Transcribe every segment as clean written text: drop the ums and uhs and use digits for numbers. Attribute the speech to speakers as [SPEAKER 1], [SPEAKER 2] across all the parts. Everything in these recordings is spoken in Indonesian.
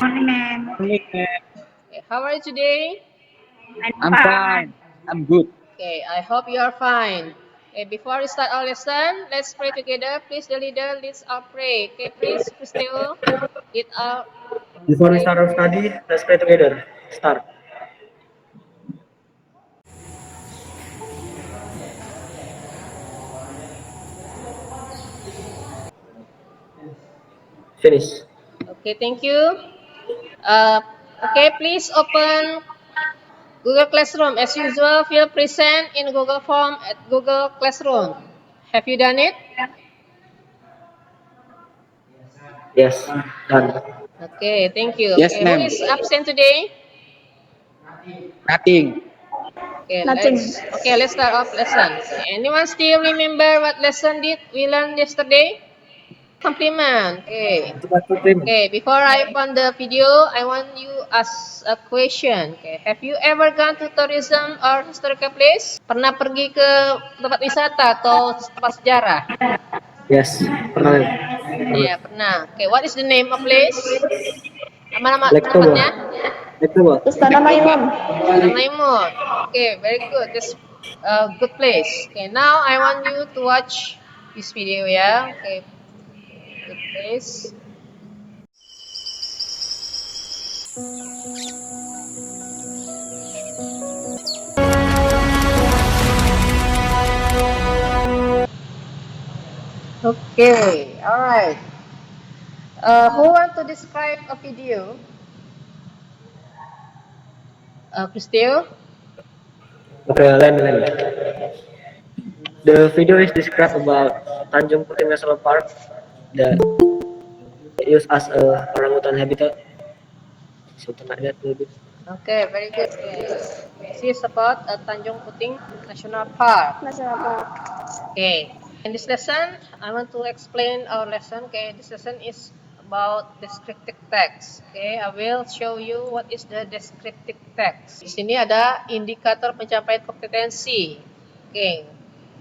[SPEAKER 1] Morning, ma'am.
[SPEAKER 2] Morning,
[SPEAKER 3] Okay, how are you today?
[SPEAKER 2] I'm fine. I'm good.
[SPEAKER 3] Okay, I hope you are fine. Okay, before we start our lesson, let's pray together. Please, the leader leads our pray. Okay, please, Christelle, lead our
[SPEAKER 2] Before we
[SPEAKER 3] pray.
[SPEAKER 2] start our study, let's pray together. Start. Finish.
[SPEAKER 3] Okay, thank you. Okay, please open Google Classroom. As usual, feel present in Google Form at Google Classroom. Have you done it?
[SPEAKER 2] Yes, done.
[SPEAKER 3] Okay, thank you.
[SPEAKER 2] Yes,
[SPEAKER 3] Okay, who
[SPEAKER 2] ma'am.
[SPEAKER 3] is absent today?
[SPEAKER 2] Nothing.
[SPEAKER 3] Okay,
[SPEAKER 1] Nothing.
[SPEAKER 3] let's start off lesson. Okay, anyone still remember what lesson did we learned yesterday? Compliment. Okay.
[SPEAKER 2] Tempat compliment.
[SPEAKER 3] Okay, before I open the video, I want you ask a question. Okay, have you ever gone to tourism or historical place? Pernah pergi ke tempat wisata atau tempat sejarah?
[SPEAKER 2] Yes, pernah. Pernah.
[SPEAKER 3] Iya, pernah. Okay, what is the name of place? Nama-nama
[SPEAKER 2] Lektoba.
[SPEAKER 3] tempatnya?
[SPEAKER 2] Lektoba.
[SPEAKER 1] Istana Maimun.
[SPEAKER 3] Istana Maimun. Okay, very good. That's a good place. Okay, now I want you to watch this video ya. Okay, good place. Okay, alright. Who want to describe a video? Christelle?
[SPEAKER 2] Okay, Len. The video is described about Tanjung Puting National Park that used as a orangutan habitat. Something like that, maybe.
[SPEAKER 3] Okay, very good. Okay. This is about Tanjung Puting National Park.
[SPEAKER 1] National Park.
[SPEAKER 3] Okay. In this lesson, I want to explain our lesson. Okay, this lesson is about descriptive text. Okay, I will show you what is the descriptive text. Di sini ada indikator pencapaian kompetensi. Okay,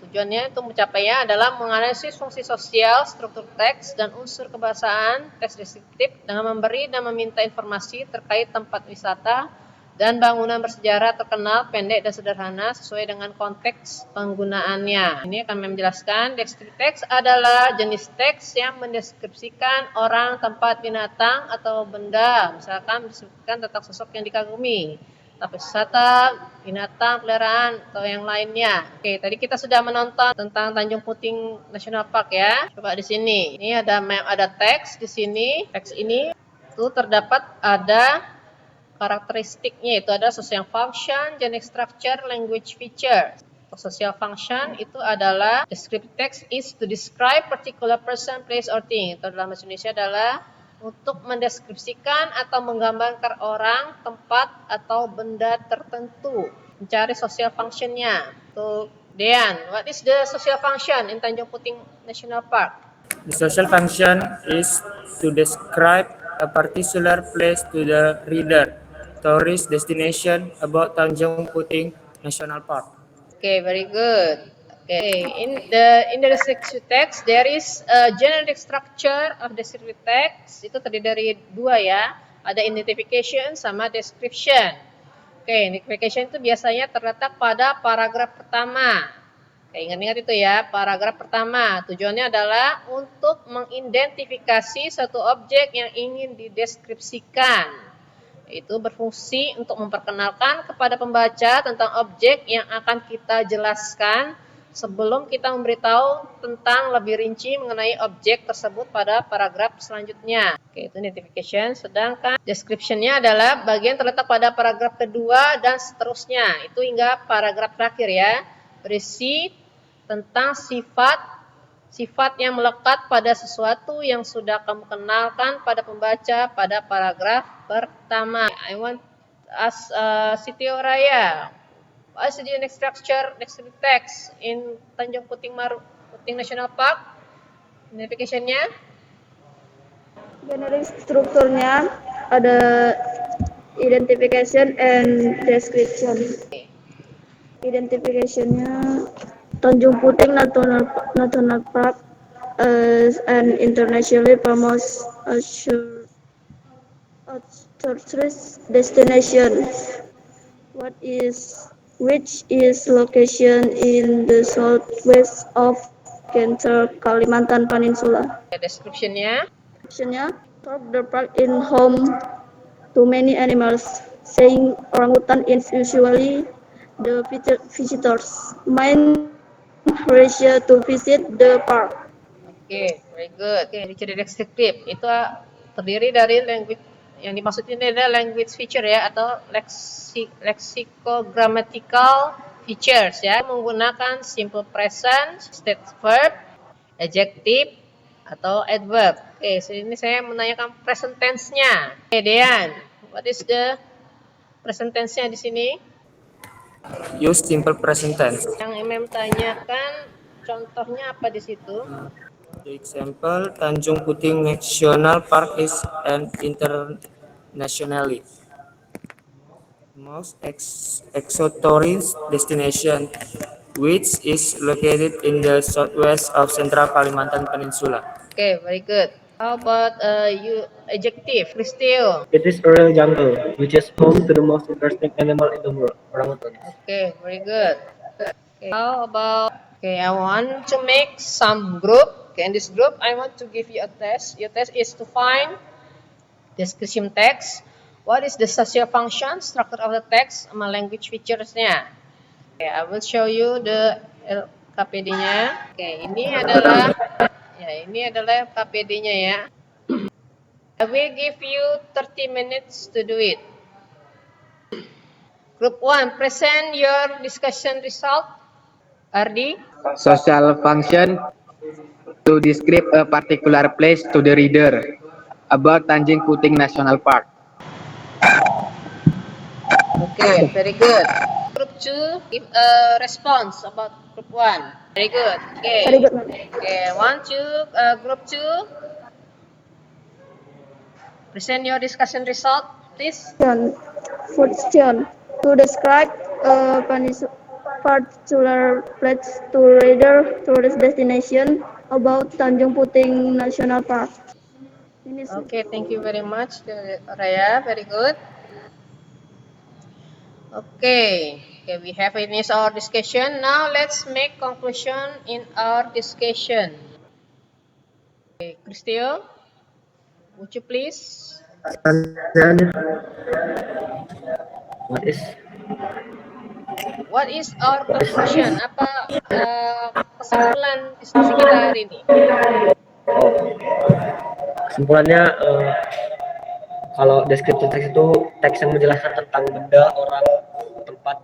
[SPEAKER 3] tujuannya untuk mencapainya adalah menganalisis fungsi sosial, struktur teks, dan unsur kebahasaan teks deskriptif dengan memberi dan meminta informasi terkait tempat wisata dan bangunan bersejarah terkenal, pendek dan sederhana sesuai dengan konteks penggunaannya. Ini akan menjelaskan deskriptif teks adalah jenis teks yang mendeskripsikan orang, tempat, binatang, atau benda. Misalkan mendeskripsikan tentang sosok yang dikagumi, tempat wisata, binatang, peliharaan, atau yang lainnya. Oke, tadi kita sudah menonton tentang Tanjung Puting National Park ya. Coba di sini. Ini ada map, ada teks di sini. Teks ini itu terdapat ada karakteristiknya, itu ada social function, generic structure, language feature. Social function itu adalah descriptive text is to describe particular person, place, or thing. Itu dalam bahasa Indonesia adalah untuk mendeskripsikan atau menggambarkan orang, tempat, atau benda tertentu. Mencari social functionnya. Untuk Dean, what is the social function in Tanjung Puting National Park?
[SPEAKER 4] The social function is to describe a particular place to the reader, tourist destination about Tanjung Puting National Park.
[SPEAKER 3] Okay, very good. Okay, in the descriptive text there is a generic structure of descriptive text. Itu terdiri dari dua ya. Ada identification sama description. Okay, identification itu biasanya terletak pada paragraf pertama. Oke, ingat-ingat itu ya, paragraf pertama. Tujuannya adalah untuk mengidentifikasi satu objek yang ingin dideskripsikan. Itu berfungsi untuk memperkenalkan kepada pembaca tentang objek yang akan kita jelaskan sebelum kita memberitahu tentang lebih rinci mengenai objek tersebut pada paragraf selanjutnya. Oke, itu identification. Sedangkan description-nya adalah bagian terletak pada paragraf kedua dan seterusnya. Itu hingga paragraf terakhir ya. Berisi tentang sifat yang melekat pada sesuatu yang sudah kamu kenalkan pada pembaca pada paragraf pertama. I want to ask Siti Oraya, what is the unique structure descriptive text in Tanjung Puting National Park? Identification-nya?
[SPEAKER 1] Generic strukturnya ada identification and description. Identification-nya Tanjung Puting National Park is an internationally famous tourist destination. Which is location in the southwest of Cancer, Kalimantan Peninsula.
[SPEAKER 3] Description-nya.
[SPEAKER 1] Description-nya, the park is home to many animals, saying orangutan is usually the visitors' main reason to visit the park.
[SPEAKER 3] Oke, very good. Oke, dicari deskriptif. Itu terdiri dari language yang dimaksud ini adalah language feature ya atau lexicogrammatical features ya, menggunakan simple present, state verb, adjective atau adverb. Oke, sini saya menanyakan present tense-nya. Oke, Dean, what is the present tense-nya di sini?
[SPEAKER 4] Use simple present tense.
[SPEAKER 3] Yang MM tanyakan contohnya apa di situ?
[SPEAKER 4] The example, Tanjung Puting National Park is an internationally most exotourist destination, which is located in the southwest of Central Kalimantan Peninsula.
[SPEAKER 3] Okay, very good. How about you adjective, Cristio?
[SPEAKER 2] It is a real jungle, which is home to the most interesting animal in the world, orangutans.
[SPEAKER 3] Okay, very good. Okay, how about, okay, I want to make some group. Okay, in this group, I want to give you a test. Your test is to find description text. What is the social function, structure of the text, sama language features-nya. Okay, I will show you the KPD-nya. Okay, ini adalah KPD-nya ya. I will give you 30 minutes to do it. Group 1, present your discussion result. Ardi?
[SPEAKER 5] Social function to describe a particular place to the reader about Tanjung Puting National Park.
[SPEAKER 3] Okay, very good. Group 2, give a response about group 1. Very good. Okay.
[SPEAKER 1] Very good, ma'am.
[SPEAKER 3] Okay, group 2. Present your discussion result, please.
[SPEAKER 1] Question. To describe a particular place to reader tourist destination about Tanjung Puting National Park.
[SPEAKER 3] Okay, thank you very much, Raya. Very good. Okay, we have finished our discussion. Now let's make conclusion in our discussion. Okay, Cristio, would you please? What is our conclusion? Apa kesimpulan diskusi kita hari ini?
[SPEAKER 2] Kesimpulannya, kalau deskriptif teks itu teks yang menjelaskan tentang benda, orang, tempat,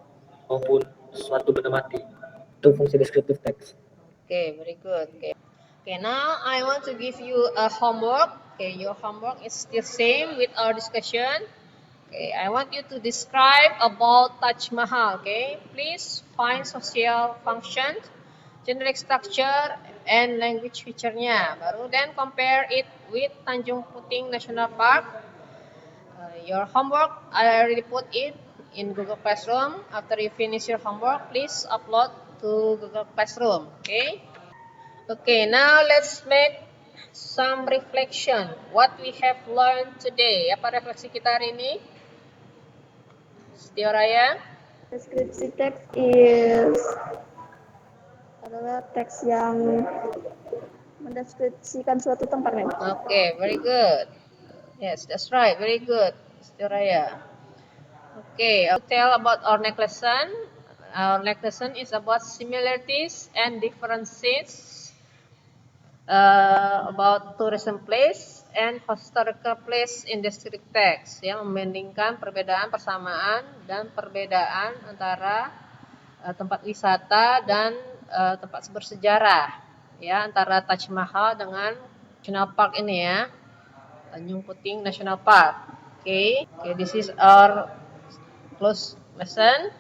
[SPEAKER 2] maupun suatu benda mati. Itu fungsi deskriptif teks.
[SPEAKER 3] Okay, very good. Okay, now I want to give you a homework. Okay, your homework is still same with our discussion. Okay, I want you to describe about Taj Mahal. Okay, please find social function, generic structure, and language feature-nya. Baru then compare it with Tanjung Puting National Park. Your homework, I already put it in Google Classroom. After you finish your homework, please upload to Google Classroom. Okay. Okay, now let's make some reflection. What we have learned today. Apa refleksi kita hari ini? Setio Raya.
[SPEAKER 1] Deskripsi teks adalah teks yang mendeskripsikan suatu tempat, ma'am.
[SPEAKER 3] Okay, very good. Yes, that's right. Very good, Setio Raya. Okay, I'll tell about our next lesson. Our next lesson is about similarities and differences about tourism place and historical place in descriptive text. Ya, membandingkan perbedaan, persamaan, dan perbedaan antara tempat wisata dan tempat bersejarah. Ya, antara Taj Mahal dengan National Park ini ya, Tanjung Puting National Park. Okay, this is our close lesson.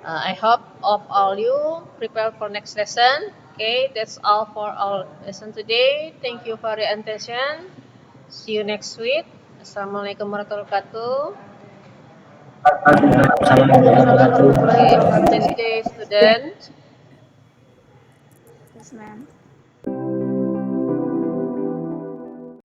[SPEAKER 3] I hope all you prepare for next lesson. Okay, that's all for our lesson today. Thank you for your attention. See you next week. Assalamualaikum warahmatullahi wabarakatuh. Okay, have a nice day, student.
[SPEAKER 1] Yes, ma'am.